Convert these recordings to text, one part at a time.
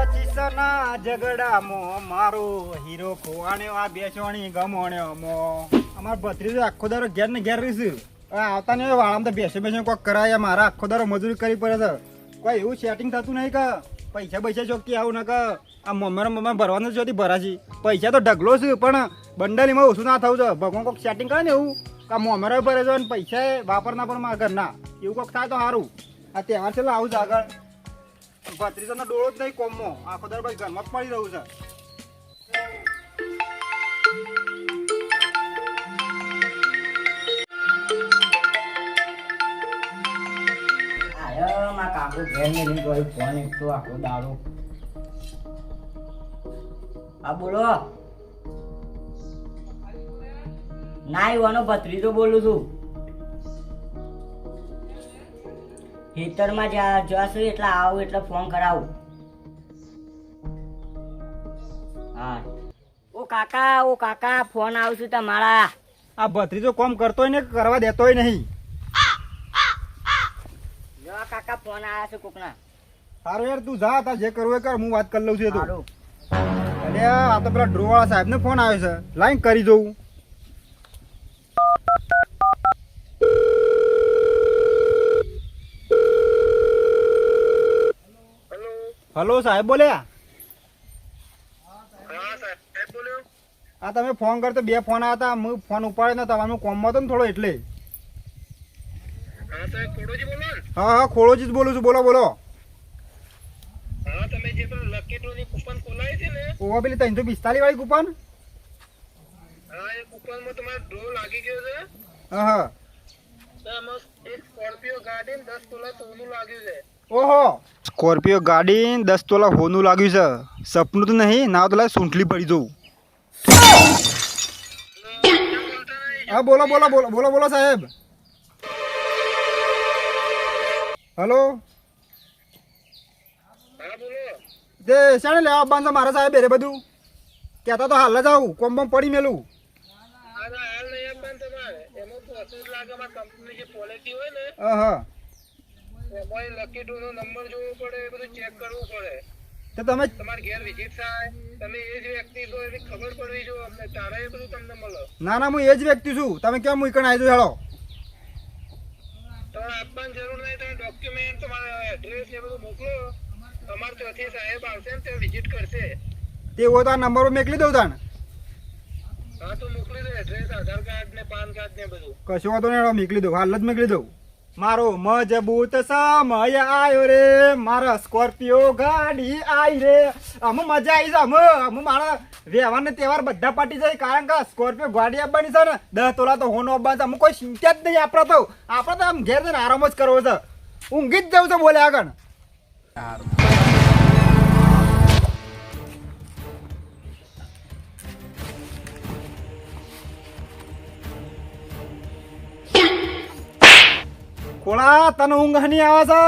પચીસના ઝઘડામાં મારો હીરો ખોવાણ્યો આ બેસવાણી ગમોણ્યો મો અમાર ભત્રીજો આખો દારો ઘેર ને ઘેર રહીશું આવતા ને વાળામાં તો બેસે બેસે કોઈક કરાય મારા આખો દારો મજૂરી કરી પડે છે કોઈ એવું સેટિંગ થતું નહીં કે પૈસા ચોખ્ખી આવું ને કે આ મમ્મી ભરવાનું જોતી ભરાશી પૈસા તો ઢગલો છે પણ બંડલીમાં ઓછું ના થવું છે ભગવાન કોઈક સેટિંગ કરે ને એવું કે મમ્મી ભરે છે અને પૈસા વાપરના પણ મારા ઘરના એવું કોઈક થાય તો સારું આ તહેવાર છે આવું છે આગળ ભત્રીજાનો ડોળો જ નહીં કોમમાં આખો દર ભાઈ ઘરમાં જ પડી રહ્યું છે કાકુ ઘેર ને લઈને ગયો ફોન એક તો આખો દારૂ હા બોલો ના એવાનો ભત્રીજો બોલું છું ખેતરમાં જશું એટલે આવું એટલે ફોન કરાવું હા ઓ કાકા ફોન આવશે તમારા આ ભત્રીજો કોમ કરતોય ને કરવા દેતોય નહીં કાકા ફોન આવ્યા છે કોકના સારું યાર તું જા તાર જે કરવું એ કર હું વાત કરી લઉં છું તો અરે આ તો પેલા ડ્રોવાળા સાહેબ ને ફોન આવ્યો છે લાઈન કરી દઉં હલો સાહેબ બોલ્યા હા તમે ફોન કરતો બે ફોન આવ્યા હતા હું ફોન ઉપાડ્યો નતો તમારું કોમમાં હતો ને થોડો એટલે હા હા ખોડોજી જ બોલું છું બોલો બોલો હા તમે જે પેલું લકી ડ્રોની કૂપન ખોલાવી છે ને ઓવા પેલી 345 વાળી કૂપન હા એ કૂપનમાં તમારો ડ્રો લાગી ગયો છે હા હા તો એમાં એક સ્કોર્પિયો ગાડી 10 તોલા સોનું લાગ્યું છે ઓહો સ્કોર્પિયો ગાડી 10 તોલા હોનું લાગ્યું છે સપનું તો નહીં ના તો લાય સૂંઠલી પડી જવું હા બોલો બોલો બોલો બોલો બોલો સાહેબ હલો હા બોલો તે શાણે લેવા બાંધો મારા સાહેબ એ બધું કહેતા તો હાલ જ આવું કોમ બમ પડી મેલું હાલ નહીં આપવાનું તમારે એમાં પ્રોસેસ લાગે અમારા કંપની જે પોલિસી હોય ને હા એમાં લકી ડ્રો નો નંબર જોવો પડે એ બધું ચેક કરવું પડે તો તમે તમારે ઘેર વિઝિટ થાય તમે એ જ વ્યક્તિ છો એની ખબર પડવી જો અમને તારા એ બધું તમને મળે ના ના હું એ જ વ્યક્તિ છું તમે કેમ મૂકણ આવી દો હેળો તમારે આપવાની જરૂર નહીં તમે ડોક્યુમેન્ટ તમારા એડ્રેસ એ બધું મોકલો તમારે ત્યાંથી સાહેબ આવશે ને તે વિઝિટ કરશે તે હોય તો આ નંબર પર મોકલી દઉં તાણ હા તો મોકલી દો એડ્રેસ આધાર કાર્ડ ને પાન કાર્ડ ને બધું કશું વાંધો નહીં મોકલી દઉં હાલ જ મોકલી દઉં મારો મજબૂત સમય આવ્યો રે મારા સ્કોર્પિયો ગાડી આવી રે અમે મજા આવી છે અમે મારા વ્યવહાર ને તહેવાર બધા પાટી જાય કારણ કે સ્કોર્પિયો ગાડી આપવાની છે ને 10 તોલા તો હોનો આપવાનું છે અમે કોઈ ચિંતા જ નહીં આપણે તો આમ ઘેર જઈને આરામ જ કરવો છે ઊંઘી જ જવું છે બોલે આગળ કોળા તને ઊંઘ નહીં આવે છે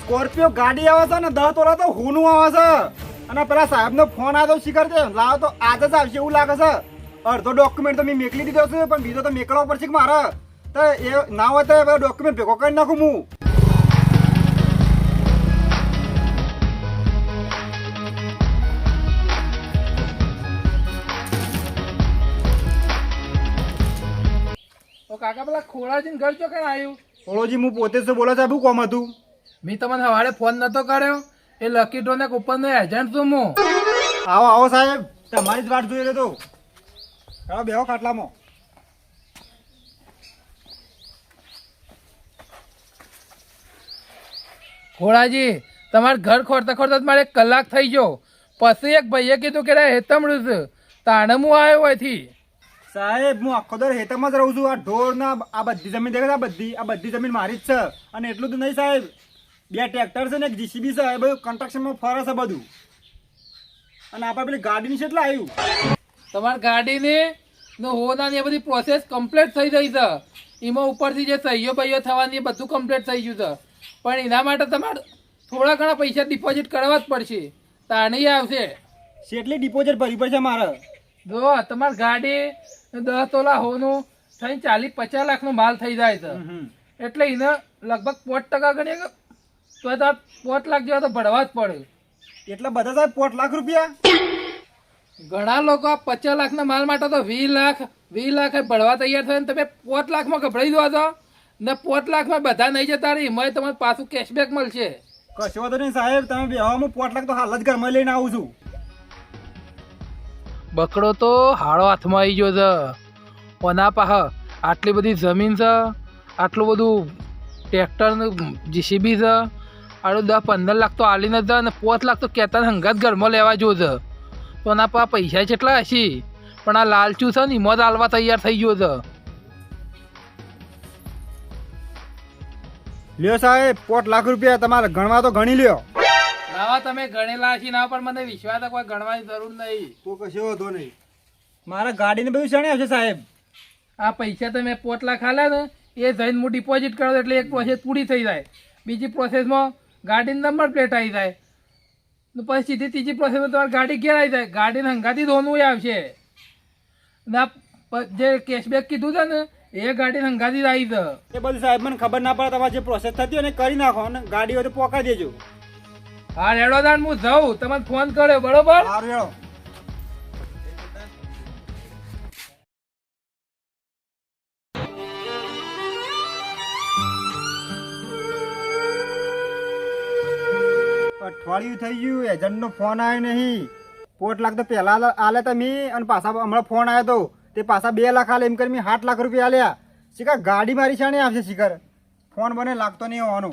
સ્કોર્પિયો ગાડી આવે છે ને 10 તોલા તો હોનું આવે છે અને પેલા સાહેબ નો ફોન આવ્યો શીખર છે લાવો તો આજે જ આવશે એવું લાગે છે અડધો ડોક્યુમેન્ટ તો મેં મેકલી દીધો છે પણ બીજો તો મેકલવો પડશે કે મારે તો એ ના હોય તો એ ડોક્યુમેન્ટ ભેગો કરી નાખું હું કાકા પેલા ખોળાજી ઘર ચોકણ આવ્યું થોડોજી હું પોતે જ બોલો સાહેબ કોમ હતું મેં તમને સવારે ફોન નતો કર્યો એ લકી ડ્રો ને કૂપન નો એજન્ટ છું હું આવો આવો સાહેબ તમારી જ વાટ જોઈ રહ્યો તો બેહો ખાટલામાં ખોળાજી તમારે ઘર ખોરતા ખોરતા જ મારે 1 કલાક થઈ ગયો પછી એક ભાઈએ કીધું કે હેતમડું છે તાણે હું આવ્યો અહીંથી સાહેબ હું આખો દર હેતરમાં જ રહું છું આ ઢોર ના આ બધી જમીન દેખાય આ બધી જમીન મારી જ છે અને એટલું તો નહીં સાહેબ 2 ટ્રેક્ટર છે ને એક જીસીબી છે એ બધું કન્સ્ટ્રક્શનમાં ફરે છે બધું અને આપણે પેલી ગાડીની છે એટલે આવ્યું તમારી ગાડીની હોનાની એ બધી પ્રોસેસ કમ્પ્લીટ થઈ ગઈ છે એમાં ઉપરથી જે સહીઓ બહીઓ થવાની એ બધું કમ્પ્લીટ થઈ ગયું છે પણ એના માટે તમારે થોડા ઘણા પૈસા ડિપોઝિટ કરવા જ પડશે તાણી આવશે કેટલી ડિપોઝિટ ભરવી પડશે મારે જો તમારી ગાડી 10 તોલા હોનું થઈને 40-50 લાખનો માલ થઈ જાય છે એટલે એને લગભગ 5% ગણીએ તો 5 લાખ જેવા તો ભરવા જ પડે એટલા બધા સાહેબ 5 લાખ રૂપિયા? ઘણા લોકો આ 50 લાખના માલ માટે તો 20 લાખ ભરવા તૈયાર થયો ને તમે 5 લાખમાં ગભરાઈ દો છો ને 5 લાખમાં બધા નહીં જતા રહી એમાં તમારે પાછું કેશબેક મળશે. કશો વાંધો નહીં સાહેબ, તમે બેહવામાં 5 લાખ તો હાલ જ ઘરમાં લઈને આવું છું. બકડો તો હાળો હાથમાં આવી ગયો છે. ઓના પાહ આટલી બધી જમીન છે, આટલું બધું ટ્રેક્ટર જીસીબી છે, આટલું 10-15 લાખ તો આલીને જ અને 5 લાખ તો કહેતા હંગાત ઘરમાં લેવા જો છે. તો એના પા પૈસા કેટલા હશે પણ આ લાલચું છે ને એમાં જ આલવા તૈયાર થઈ ગયો છે. લ્યો સાહેબ 5 લાખ રૂપિયા તમારે ગણવા તો ગણી લ્યો. નાવા તમે ગણેલા છે ના પણ મને વિશ્વાસ કોઈ ગણવાની જરૂર નહીં. તો કશો વાંધો નહીં. મારા ગાડીને બધું શણે આવશે સાહેબ? આ પૈસા તમે 5 લાખ આલ્યા ને એ જઈને હું ડિપોઝિટ કરો એટલે એક પ્રોસેસ પૂરી થઈ જાય. બીજી પ્રોસેસમાં ગાડીનો નંબર પ્લેટ આવી જાય ને પછી સીધી ત્રીજી પ્રોસેસમાં તમારી ગાડી ઘેર આવી જાય. ગાડીને હંગાથી ધોનું આવશે ને આ જે કેશબેક કીધું છે ને એ ગાડીને હંગાથી જ આવી છે. એ બધું સાહેબ મને ખબર ના પડે, તમારે જે પ્રોસેસ થતી હોય ને કરી નાખો અને ગાડી હોય તો પકડી દેજો. હા રેડો દાન હું જાઉં, તમને ફોન કર્યો બરોબર. સારું હેડો. અઠવાડિયું થઈ ગયું, એજન્ટનો ફોન આવ્યો નહીં. 5 લાખ તો પહેલા આલે તમે અને પાછા હમણાં ફોન આવ્યો તો તે પાછા 2 લાખ આલે એમ કરી મેં 8 લાખ રૂપિયા આલ્યા. શીખર ગાડી મારી શાણે આવશે શીખર? ફોન બને લાગતો નહીં હોવાનો.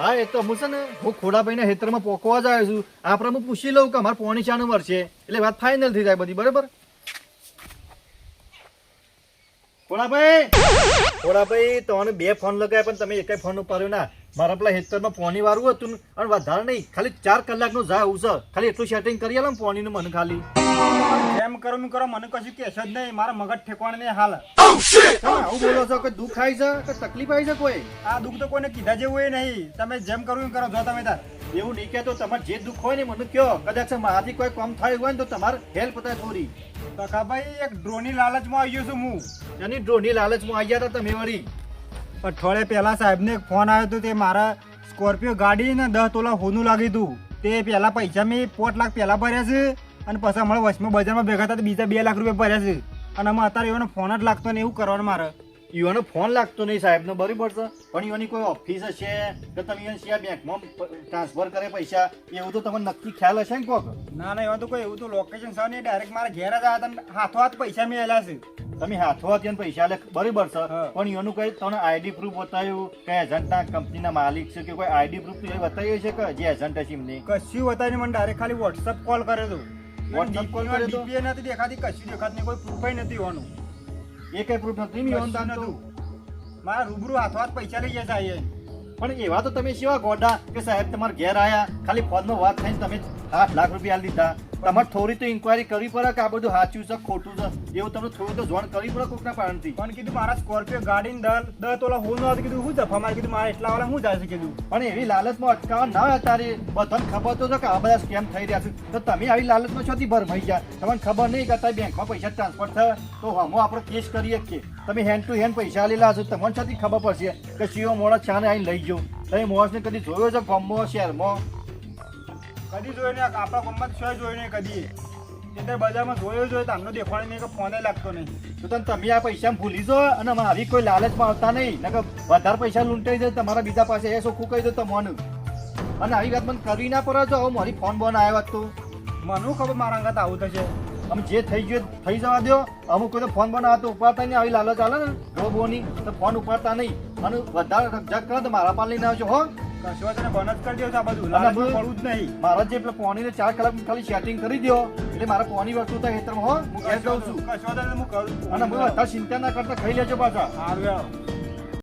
હા એ તો હું છે ને હું ખોડાભાઈના ખેતરમાં પોકવા જ આવ્યો છું. આપણે હું પૂછી લઉં કે અમારે પોણી ચાનું મળશે એટલે વાત ફાઇનલ થઈ જાય બધી. બરાબર ખોડાભાઈ તમને 2 ફોન લગાવ્યા પણ તમે એકેય ફોન ઉપાડ્યો ના. મારા પેલા ખેતરમાં પોણી વાળવું હતું ને અને વધારે નહીં, ખાલી 4 કલાકનું જાય આવું છે. ખાલી એટલું સેટિંગ કરી આલો પોણીનું મને ખાલી. જેમ કરો એમ કરો, મને કશું કહેશો જ નહીં. મારા મગજ ઠેકવાને નહીં હાલ. તમે આવું બોલો છો કે દુઃખ આવી છે કે તકલીફ આવી છે કોઈ? આ દુઃખ તો કોઈને કીધા જેવું એ નહીં. તમે જેમ કરવું એમ કરો. જો તમે તાર એવું નહીં કહેતો, તમારે જે દુઃખ હોય ને મને કહો. કદાચ મારાથી કોઈ કામ થાય હોય ને તો તમારે હેલ્પ થાય થોડી. ભાઈ એક ડ્રોની લાલચમાં આવી ગયો છું હું. એની ડ્રોની લાલચમાં આવી ગયા હતા તમે વળી. અઠવાડિયે પહેલા સાહેબને એક ફોન આવ્યો હતો. તે મારા સ્કોર્પિયો ગાડી ને 10 તોલા હોનું લાગ્યું હતું. તે પહેલા પૈસા મેં 5 લાખ પહેલા ભર્યા છે અને પછી હમણાં વચમાં બજારમાં ભેગા હતા બીજા 2 લાખ રૂપિયા ભર્યા છે. અને અમે અત્યારે એવાનો ફોન જ લાગતો નહીં. એવું કરવાનું મારે. ઈવાનો ફોન લાગતો નહીં સાહેબનો બરાબર છે, પણ ઈવાની કોઈ ઓફિસ હશે કે તમે ઈવન શિયા બેંકમાં ટ્રાન્સફર કરે પૈસા એવું તો તમને નક્કી ખ્યાલ હશે ને કોક? ના એવા તો કોઈ એવું તો લોકેશન છે નહીં. ડાયરેક્ટ મારા ઘેર જ આવ્યા હતા. હાથો હાથ પૈસા મેળ્યા છે. તમે હાથો ત્યાં પૈસા લે બરાબર છે, પણ ઈવાનું કઈ તમને આઈડી પ્રૂફ બતાવ્યું કે એજન્ટના કંપનીના માલિક છે કે કોઈ આઈડી પ્રૂફ એ બતાવ્યું છે કે જે એજન્ટ હશે એમને? કશું બતાવીને મને ડાયરેક્ટ ખાલી વોટ્સઅપ કોલ કર્યો હતો. WhatsApp call કર્યો હતો? DP નથી દેખાતી, કશું દેખાતું નહીં, કોઈ પ્રૂફ નથી હોવાનું. એ કઈ પ્રૂફ નથી ને ઈવન કશું તાન તો. નતું. મારા રૂબરૂ હાથો હાથ પૈસા લઈ જતા આવીએ. પણ એવા તો તમે સેવા ગોડા કે સાહેબ તમારા ઘેર આયા ખાલી ફોનમાં વાત થઈને તમે 8 લાખ રૂપિયા આલી દીધા. તમારે થોડી તો ઇન્કવાયરી કરવી પડે કે આ બધું સાચું છે ખોટું છે એવું તમને થોડું તો જાણ કરવી પડે કોકના પાસેથી. પણ કીધું મારા સ્કોર્પિયો ગાડીને 10 તોલા હોનું હતું. કીધું હું જફા મારે. કીધું મારા એટલા વાળા હું જાય છે કીધું. પણ એવી લાલચમાં અટકાવવા ના હોય તારે. બધાને ખબર તો છે કે આ બધા સ્કેમ થઈ રહ્યા છે, તો તમે આવી લાલચમાં છોથી ભરમાઈ ગયા? તમને ખબર નહીં કે અત્યારે બેંકમાં પૈસા ટ્રાન્સફર થાય તો હમો આપણે કેસ કરીએ કે તમે હેન્ડ ટુ હેન્ડ પૈસા લેલા છો. તમને છોથી ખબર પડશે કે સીઓ મોડા છાને આવીને લઈ ગયો. તમે મોસને કદી જોયો છે ગામમાં શહેરમાં? કદી જોયું નહીં. આપણા ગામમાં શું જોયું નહીં કદી. એટલે બજારમાં જોયો જોઈએ તો આમનો દેખાડે નહીં કે ફોને લાગતો નહીં. તો તમે આ પૈસા ભૂલી જો અને મારી કોઈ લાલચમાં આવતા નહીં. નકર વધારે પૈસા લૂંટાઈ જાય તમારા બીજા પાસે એ ચોખ્ખું કહી દો તમને. અને આવી વાત મને કરવી ના પડે. જો મારી ફોન બોન આવ્યા તો મને ખબર મારા અંગાત આવું થશે. અમે જે થઈ ગયું થઈ જવા દો. અમુક કોઈ તો ફોન બનાવવા તો ઉપાડતા નહીં. આવી લાલચ આલે ને રોબોની તો ફોન ઉપાડતા નહીં. અને વધારે રકઝક કરો તો મારા પાલ લઈને આવજો હો. કશું તને બંધ જ કરી દો. આ બધું લાલચમાં પડવું જ નહીં. મારા જે પેલા પોણીને 4 કલાક ખાલી સેટિંગ કરી દો એટલે મારા પોણી વસ્તુ થાય ખેતરમાં હો. હું ઘેર જાઉં છું કશું તને હું કરું. અને હું વધારે ચિંતા ના કરતા ખાઈ લેજો પાછા. સારું.